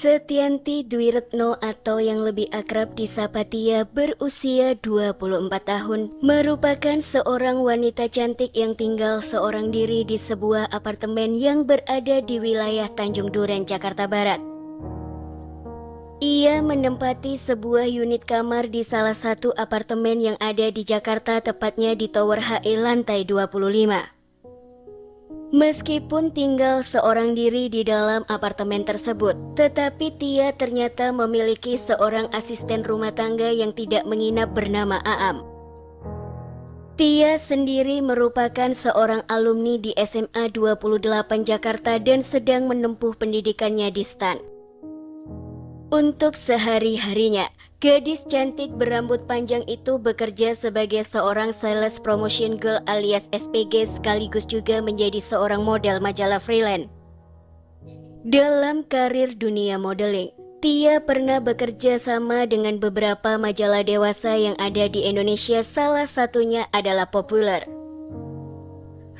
Setianti Dwi Retno atau yang lebih akrab disapa Tia berusia 24 tahun merupakan seorang wanita cantik yang tinggal seorang diri di sebuah apartemen yang berada di wilayah Tanjung Duren, Jakarta Barat. Ia menempati sebuah unit kamar di salah satu apartemen yang ada di Jakarta, tepatnya di Tower HE lantai 25. Meskipun tinggal seorang diri di dalam apartemen tersebut, tetapi Tia ternyata memiliki seorang asisten rumah tangga yang tidak menginap bernama Aam. Tia sendiri merupakan seorang alumni di SMA 28 Jakarta dan sedang menempuh pendidikannya di STAN. Untuk sehari-harinya, gadis cantik berambut panjang itu bekerja sebagai seorang sales promotion girl alias SPG sekaligus juga menjadi seorang model majalah freelance. Dalam karir dunia modeling, Tia pernah bekerja sama dengan beberapa majalah dewasa yang ada di Indonesia, salah satunya adalah Populer.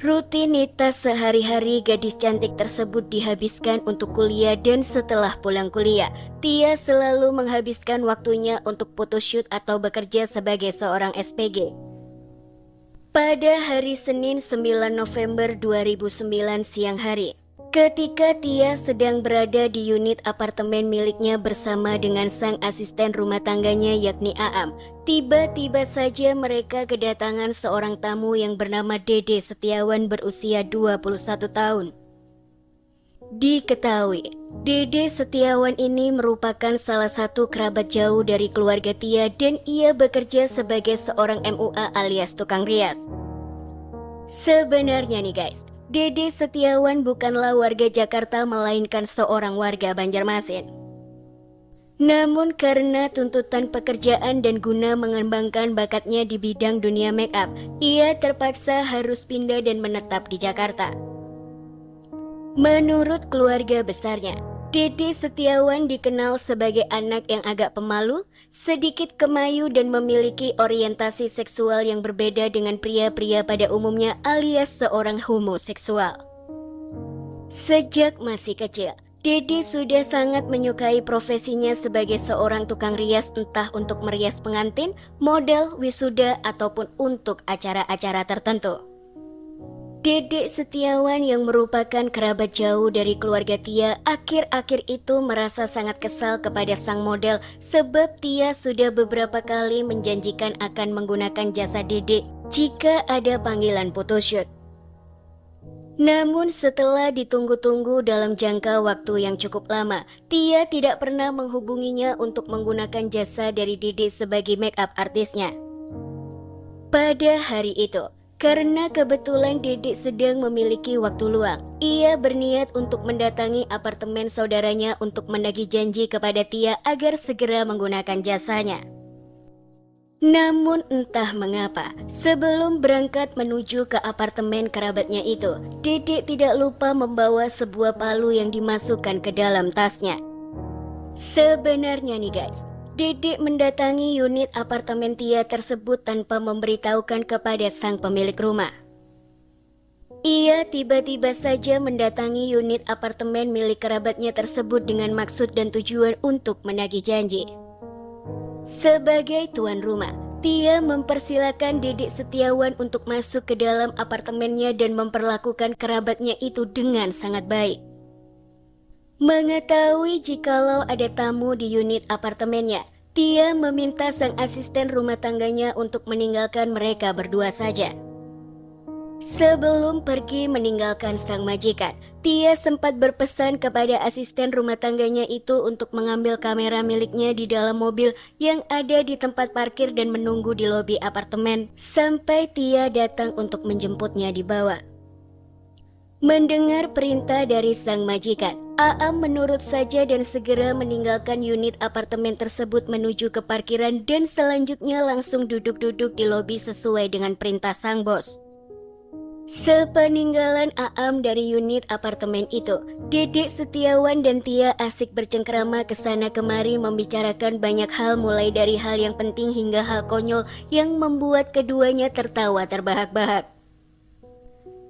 Rutinitas sehari-hari gadis cantik tersebut dihabiskan untuk kuliah dan setelah pulang kuliah, Tia selalu menghabiskan waktunya untuk photoshoot atau bekerja sebagai seorang SPG. Pada hari Senin 9 November 2009 siang hari, ketika Tia sedang berada di unit apartemen miliknya bersama dengan sang asisten rumah tangganya yakni Aam, tiba-tiba saja mereka kedatangan seorang tamu yang bernama Dede Setiawan berusia 21 tahun. Diketahui, Dede Setiawan ini merupakan salah satu kerabat jauh dari keluarga Tia dan ia bekerja sebagai seorang MUA alias tukang rias. Sebenarnya nih guys, Dede Setiawan bukanlah warga Jakarta melainkan seorang warga Banjarmasin. Namun karena tuntutan pekerjaan dan guna mengembangkan bakatnya di bidang dunia make up, ia terpaksa harus pindah dan menetap di Jakarta. Menurut keluarga besarnya, Dede Setiawan dikenal sebagai anak yang agak pemalu, sedikit kemayu dan memiliki orientasi seksual yang berbeda dengan pria-pria pada umumnya alias seorang homoseksual. Sejak masih kecil, Dede sudah sangat menyukai profesinya sebagai seorang tukang rias, entah untuk merias pengantin, model, wisuda, ataupun untuk acara-acara tertentu. Dede Setiawan yang merupakan kerabat jauh dari keluarga Tia akhir-akhir itu merasa sangat kesal kepada sang model sebab Tia sudah beberapa kali menjanjikan akan menggunakan jasa Dede jika ada panggilan photoshoot. Namun setelah ditunggu-tunggu dalam jangka waktu yang cukup lama, Tia tidak pernah menghubunginya untuk menggunakan jasa dari Dede sebagai make up artisnya. Pada hari itu, karena kebetulan Dede sedang memiliki waktu luang, ia berniat untuk mendatangi apartemen saudaranya untuk menagih janji kepada Tia agar segera menggunakan jasanya. Namun entah mengapa, sebelum berangkat menuju ke apartemen kerabatnya itu, Dede tidak lupa membawa sebuah palu yang dimasukkan ke dalam tasnya. Sebenarnya nih guys, Dede mendatangi unit apartemen Tia tersebut tanpa memberitahukan kepada sang pemilik rumah. Ia tiba-tiba saja mendatangi unit apartemen milik kerabatnya tersebut dengan maksud dan tujuan untuk menagih janji. Sebagai tuan rumah, Tia mempersilakan Dede Setiawan untuk masuk ke dalam apartemennya dan memperlakukan kerabatnya itu dengan sangat baik. Mengetahui jikalau ada tamu di unit apartemennya, Tia meminta sang asisten rumah tangganya untuk meninggalkan mereka berdua saja. Sebelum pergi meninggalkan sang majikan, Tia sempat berpesan kepada asisten rumah tangganya itu untuk mengambil kamera miliknya di dalam mobil yang ada di tempat parkir dan menunggu di lobi apartemen sampai Tia datang untuk menjemputnya di bawah. Mendengar perintah dari sang majikan, Aam menurut saja dan segera meninggalkan unit apartemen tersebut menuju ke parkiran dan selanjutnya langsung duduk-duduk di lobi sesuai dengan perintah sang bos. Sepeninggalan Aam dari unit apartemen itu, Dede Setiawan dan Tia asik bercengkrama kesana kemari membicarakan banyak hal mulai dari hal yang penting hingga hal konyol yang membuat keduanya tertawa terbahak-bahak.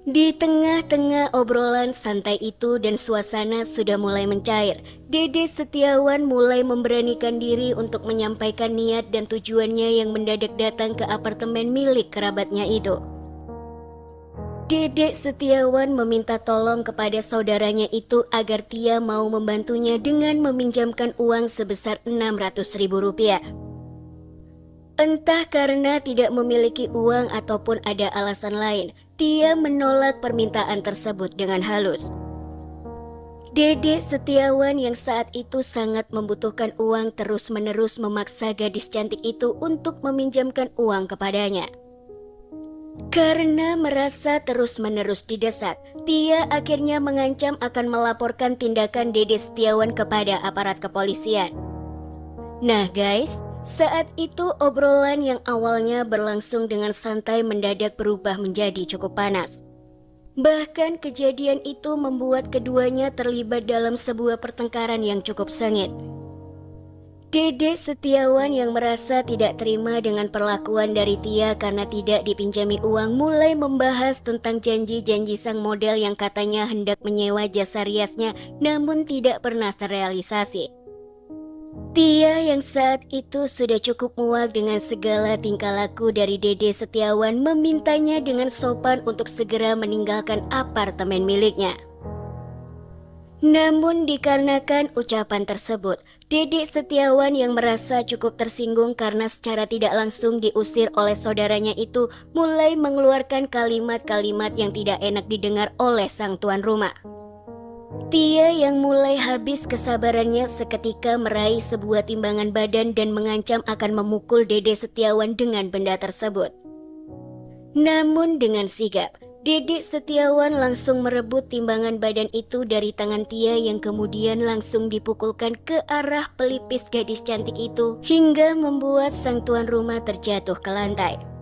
Di tengah-tengah obrolan santai itu dan suasana sudah mulai mencair, Dede Setiawan mulai memberanikan diri untuk menyampaikan niat dan tujuannya yang mendadak datang ke apartemen milik kerabatnya itu. Dede Setiawan meminta tolong kepada saudaranya itu agar Tia mau membantunya dengan meminjamkan uang sebesar Rp600.000. Entah karena tidak memiliki uang ataupun ada alasan lain, Tia menolak permintaan tersebut dengan halus. Dede Setiawan yang saat itu sangat membutuhkan uang terus-menerus memaksa gadis cantik itu untuk meminjamkan uang kepadanya. Karena merasa terus-menerus didesak, Tia akhirnya mengancam akan melaporkan tindakan Dede Setiawan kepada aparat kepolisian. Nah guys, saat itu obrolan yang awalnya berlangsung dengan santai mendadak berubah menjadi cukup panas. Bahkan kejadian itu membuat keduanya terlibat dalam sebuah pertengkaran yang cukup sengit. Dede Setiawan yang merasa tidak terima dengan perlakuan dari Tia karena tidak dipinjami uang mulai membahas tentang janji-janji sang model yang katanya hendak menyewa jasa riasnya namun tidak pernah terrealisasi. Tia yang saat itu sudah cukup muak dengan segala tingkah laku dari Dede Setiawan memintanya dengan sopan untuk segera meninggalkan apartemen miliknya. Namun dikarenakan ucapan tersebut, Dede Setiawan yang merasa cukup tersinggung karena secara tidak langsung diusir oleh saudaranya itu mulai mengeluarkan kalimat-kalimat yang tidak enak didengar oleh sang tuan rumah. Tia yang mulai habis kesabarannya seketika meraih sebuah timbangan badan dan mengancam akan memukul Dede Setiawan dengan benda tersebut. Namun dengan sigap, Dede Setiawan langsung merebut timbangan badan itu dari tangan Tia yang kemudian langsung dipukulkan ke arah pelipis gadis cantik itu hingga membuat sang tuan rumah terjatuh ke lantai.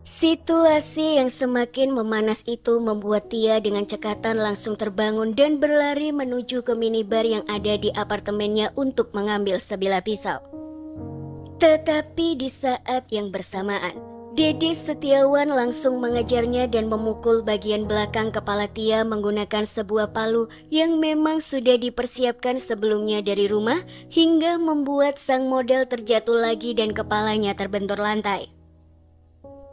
Situasi yang semakin memanas itu membuat Tia dengan cekatan langsung terbangun dan berlari menuju ke minibar yang ada di apartemennya untuk mengambil sebilah pisau. Tetapi di saat yang bersamaan, Dede Setiawan langsung mengejarnya dan memukul bagian belakang kepala Tia menggunakan sebuah palu yang memang sudah dipersiapkan sebelumnya dari rumah hingga membuat sang model terjatuh lagi dan kepalanya terbentur lantai.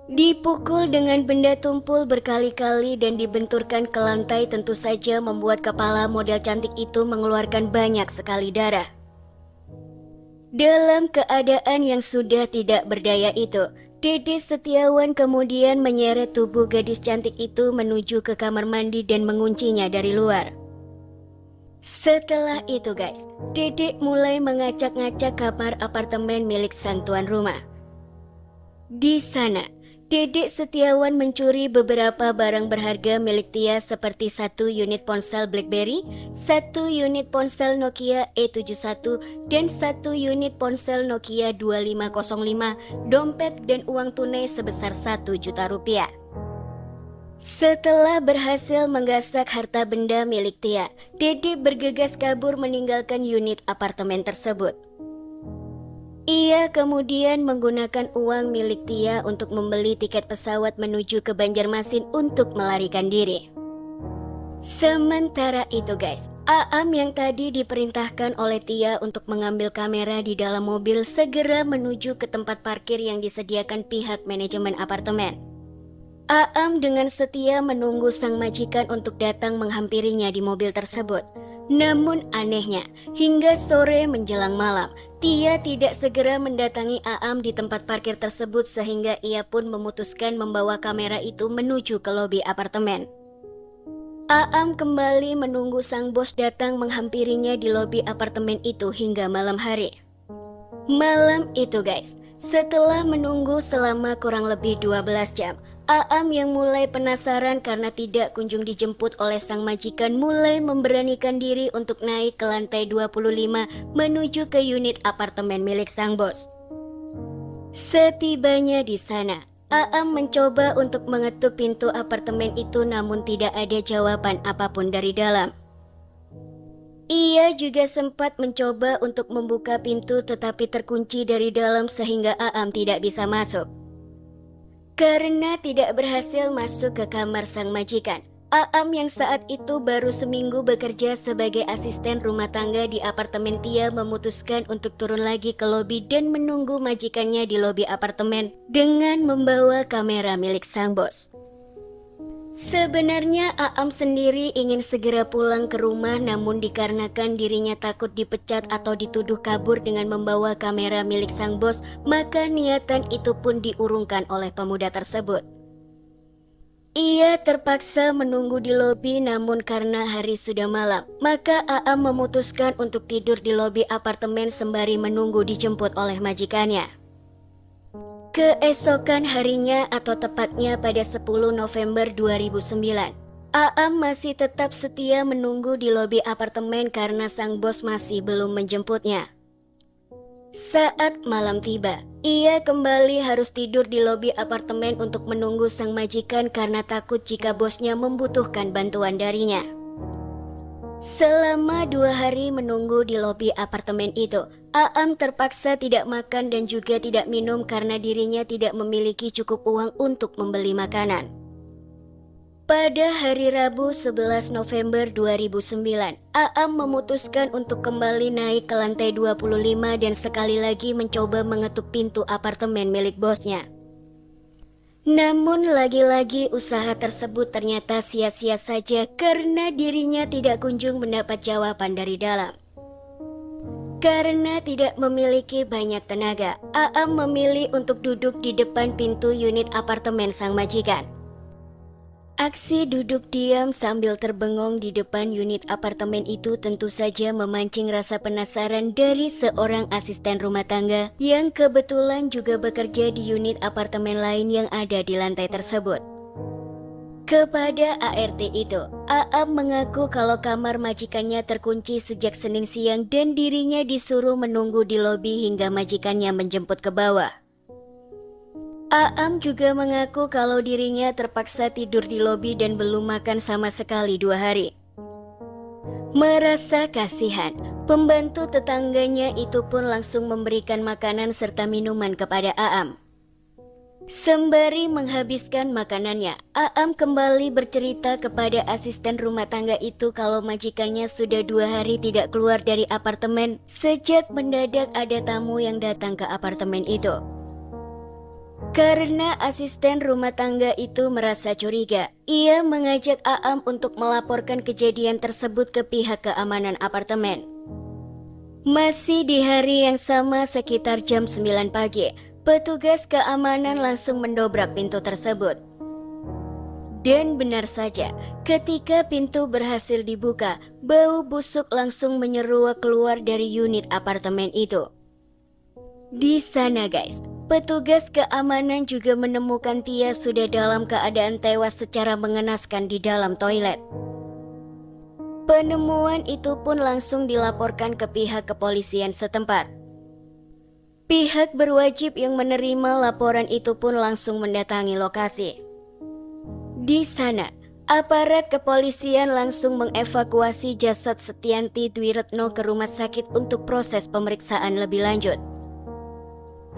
Dipukul dengan benda tumpul berkali-kali dan dibenturkan ke lantai tentu saja membuat kepala model cantik itu mengeluarkan banyak sekali darah. Dalam keadaan yang sudah tidak berdaya itu, Dede Setiawan kemudian menyeret tubuh gadis cantik itu menuju ke kamar mandi dan menguncinya dari luar. Setelah itu guys, Dede mulai mengacak-ngacak kamar apartemen milik sang tuan rumah. Di sana, Dede Setiawan mencuri beberapa barang berharga milik Tia seperti 1 unit ponsel BlackBerry, 1 unit ponsel Nokia E71, dan 1 unit ponsel Nokia 2505, dompet dan uang tunai sebesar Rp1 juta. Setelah berhasil menggasak harta benda milik Tia, Dede bergegas kabur meninggalkan unit apartemen tersebut. Ia kemudian menggunakan uang milik Tia untuk membeli tiket pesawat menuju ke Banjarmasin untuk melarikan diri. Sementara itu guys, Aam yang tadi diperintahkan oleh Tia untuk mengambil kamera di dalam mobil segera menuju ke tempat parkir yang disediakan pihak manajemen apartemen. Aam dengan setia menunggu sang majikan untuk datang menghampirinya di mobil tersebut. Namun anehnya, hingga sore menjelang malam, Tia tidak segera mendatangi Aam di tempat parkir tersebut sehingga ia pun memutuskan membawa kamera itu menuju ke lobi apartemen. Aam kembali menunggu sang bos datang menghampirinya di lobi apartemen itu hingga malam hari. Malam itu guys, setelah menunggu selama kurang lebih 12 jam, Aam yang mulai penasaran karena tidak kunjung dijemput oleh sang majikan mulai memberanikan diri untuk naik ke lantai 25 menuju ke unit apartemen milik sang bos. Setibanya di sana, Aam mencoba untuk mengetuk pintu apartemen itu namun tidak ada jawaban apapun dari dalam. Ia juga sempat mencoba untuk membuka pintu tetapi terkunci dari dalam sehingga Aam tidak bisa masuk. Karena tidak berhasil masuk ke kamar sang majikan, Aam yang saat itu baru seminggu bekerja sebagai asisten rumah tangga di apartemen Tia memutuskan untuk turun lagi ke lobi dan menunggu majikannya di lobi apartemen dengan membawa kamera milik sang bos. Sebenarnya Aam sendiri ingin segera pulang ke rumah, namun dikarenakan dirinya takut dipecat atau dituduh kabur dengan membawa kamera milik sang bos, maka niatan itu pun diurungkan oleh pemuda tersebut. Ia terpaksa menunggu di lobi, namun karena hari sudah malam, maka Aam memutuskan untuk tidur di lobi apartemen sembari menunggu dijemput oleh majikannya. Keesokan harinya atau tepatnya pada 10 November 2009, Aam masih tetap setia menunggu di lobi apartemen karena sang bos masih belum menjemputnya. Saat malam tiba, ia kembali harus tidur di lobi apartemen untuk menunggu sang majikan karena takut jika bosnya membutuhkan bantuan darinya. Selama 2 hari menunggu di lobi apartemen itu, Aam terpaksa tidak makan dan juga tidak minum karena dirinya tidak memiliki cukup uang untuk membeli makanan. Pada hari Rabu 11 November 2009, Aam memutuskan untuk kembali naik ke lantai 25 dan sekali lagi mencoba mengetuk pintu apartemen milik bosnya. Namun lagi-lagi usaha tersebut ternyata sia-sia saja karena dirinya tidak kunjung mendapat jawaban dari dalam. Karena tidak memiliki banyak tenaga, Aam memilih untuk duduk di depan pintu unit apartemen sang majikan. Aksi duduk diam sambil terbengong di depan unit apartemen itu tentu saja memancing rasa penasaran dari seorang asisten rumah tangga yang kebetulan juga bekerja di unit apartemen lain yang ada di lantai tersebut. Kepada ART itu, Aam mengaku kalau kamar majikannya terkunci sejak Senin siang dan dirinya disuruh menunggu di lobi hingga majikannya menjemput ke bawah. Aam juga mengaku kalau dirinya terpaksa tidur di lobi dan belum makan sama sekali 2 hari. Merasa kasihan, pembantu tetangganya itu pun langsung memberikan makanan serta minuman kepada Aam. Sembari menghabiskan makanannya, Aam kembali bercerita kepada asisten rumah tangga itu kalau majikannya sudah 2 hari tidak keluar dari apartemen sejak mendadak ada tamu yang datang ke apartemen itu. Karena asisten rumah tangga itu merasa curiga, ia mengajak Aam untuk melaporkan kejadian tersebut ke pihak keamanan apartemen. Masih di hari yang sama sekitar jam 9 pagi, petugas keamanan langsung mendobrak pintu tersebut. Dan benar saja, ketika pintu berhasil dibuka, bau busuk langsung menyeruak keluar dari unit apartemen itu. Di sana guys, petugas keamanan juga menemukan Tia sudah dalam keadaan tewas secara mengenaskan di dalam toilet. Penemuan itu pun langsung dilaporkan ke pihak kepolisian setempat. Pihak berwajib yang menerima laporan itu pun langsung mendatangi lokasi. Di sana, aparat kepolisian langsung mengevakuasi jasad Setianti Dwi Retno ke rumah sakit untuk proses pemeriksaan lebih lanjut.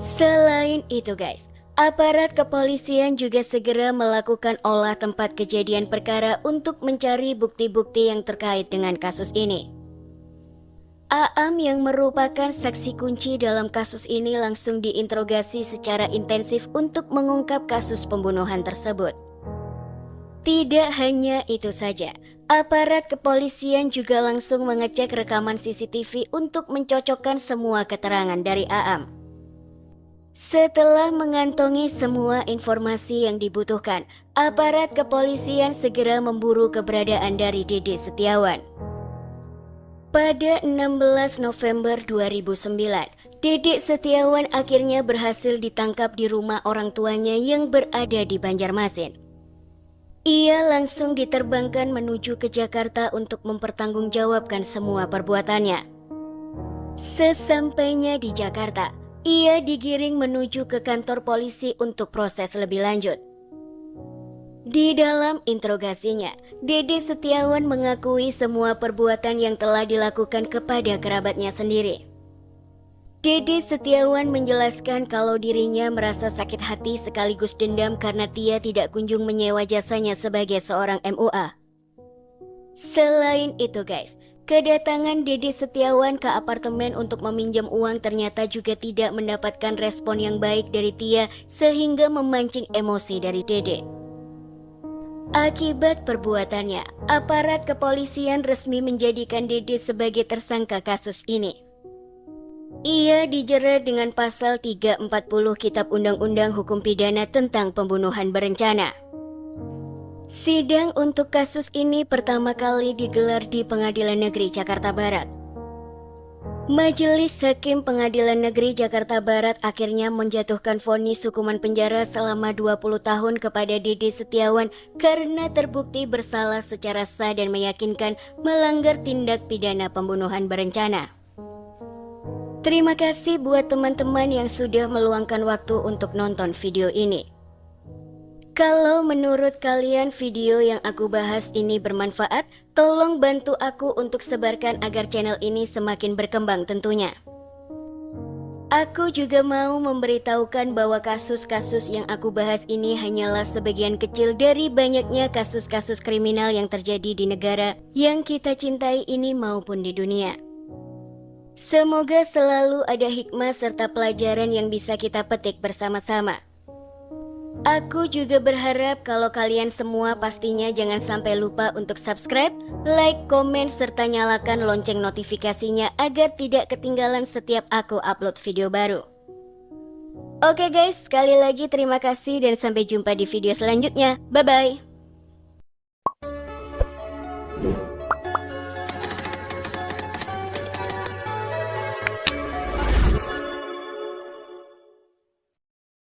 Selain itu guys, aparat kepolisian juga segera melakukan olah tempat kejadian perkara untuk mencari bukti-bukti yang terkait dengan kasus ini. Aam yang merupakan saksi kunci dalam kasus ini langsung diinterogasi secara intensif untuk mengungkap kasus pembunuhan tersebut. Tidak hanya itu saja, aparat kepolisian juga langsung mengecek rekaman CCTV untuk mencocokkan semua keterangan dari Aam. Setelah mengantongi semua informasi yang dibutuhkan, aparat kepolisian segera memburu keberadaan dari Dede Setiawan. Pada 16 November 2009, Dede Setiawan akhirnya berhasil ditangkap di rumah orang tuanya yang berada di Banjarmasin. Ia langsung diterbangkan menuju ke Jakarta untuk mempertanggungjawabkan semua perbuatannya. Sesampainya di Jakarta, ia digiring menuju ke kantor polisi untuk proses lebih lanjut. Di dalam interogasinya, Dede Setiawan mengakui semua perbuatan yang telah dilakukan kepada kerabatnya sendiri. Dede Setiawan menjelaskan kalau dirinya merasa sakit hati sekaligus dendam karena Tia tidak kunjung menyewa jasanya sebagai seorang MUA. Selain itu guys, kedatangan Dede Setiawan ke apartemen untuk meminjam uang ternyata juga tidak mendapatkan respon yang baik dari Tia sehingga memancing emosi dari Dede. Akibat perbuatannya, aparat kepolisian resmi menjadikan Dede sebagai tersangka kasus ini. Ia dijerat dengan pasal 340 Kitab Undang-Undang Hukum Pidana tentang pembunuhan berencana. Sidang untuk kasus ini pertama kali digelar di Pengadilan Negeri Jakarta Barat. Majelis Hakim Pengadilan Negeri Jakarta Barat akhirnya menjatuhkan vonis hukuman penjara selama 20 tahun kepada Dede Setiawan karena terbukti bersalah secara sah dan meyakinkan melanggar tindak pidana pembunuhan berencana. Terima kasih buat teman-teman yang sudah meluangkan waktu untuk nonton video ini. Kalau menurut kalian video yang aku bahas ini bermanfaat, tolong bantu aku untuk sebarkan agar channel ini semakin berkembang tentunya. Aku juga mau memberitahukan bahwa kasus-kasus yang aku bahas ini hanyalah sebagian kecil dari banyaknya kasus-kasus kriminal yang terjadi di negara yang kita cintai ini maupun di dunia. Semoga selalu ada hikmah serta pelajaran yang bisa kita petik bersama-sama. Aku juga berharap kalau kalian semua pastinya jangan sampai lupa untuk subscribe, like, komen, serta nyalakan lonceng notifikasinya agar tidak ketinggalan setiap aku upload video baru. Oke guys, sekali lagi terima kasih dan sampai jumpa di video selanjutnya. Bye-bye.